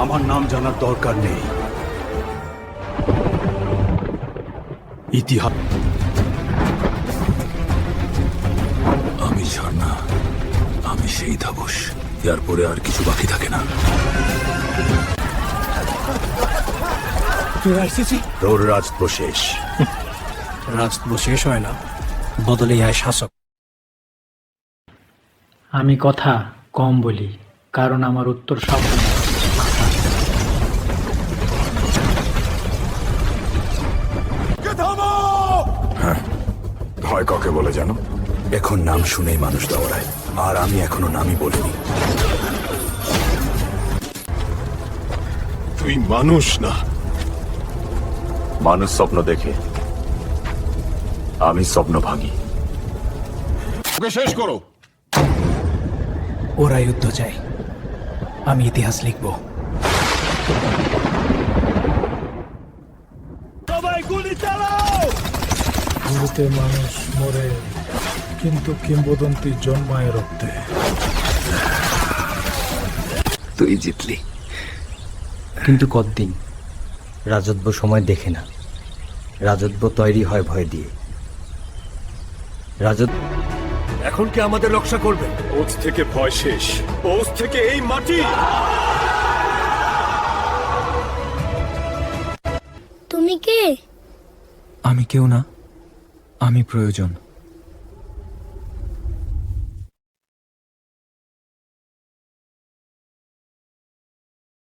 আমার নাম জানার দরকার নেই। ইতিহাস। আমি ঝর্ণা, আমি সেই তাপস। এরপরে আর কিছু বাকি থাকে না। তোর রাজত্ব শেষ। রাজত্ব শেষ হয় না, বদলে হয় শাসক। আমি কথা কম বলি, কারণ আমার উত্তর সব ভয় কাকে বলে জানো? এখন নাম শুনেই মানুষ দৌড়ায়, আর আমি এখনো নামই বলিনি। তুই মানুষ না। মানুষ স্বপ্ন দেখে, আমি স্বপ্ন ভাঙি। ওকে শেষ করো। ওরা যুদ্ধ চাই, আমি ইতিহাস লিখব। গুলিতে মানুষ মরে, কিন্তু কিংবদন্তি জন্মায় রক্তে। তুই জিতলি, কিন্তু কতদিন? রাজত্ব সময় দেখে না, রাজত্ব তৈরি হয় ভয় দিয়ে। রাজত্ব এখন কি আমাদের রক্ষা করবে? ওজ থেকে ভয় শেষ, ওজ থেকে এই মাটি। তুমি কে? আমি কেউ না, আমি প্রয়োজন।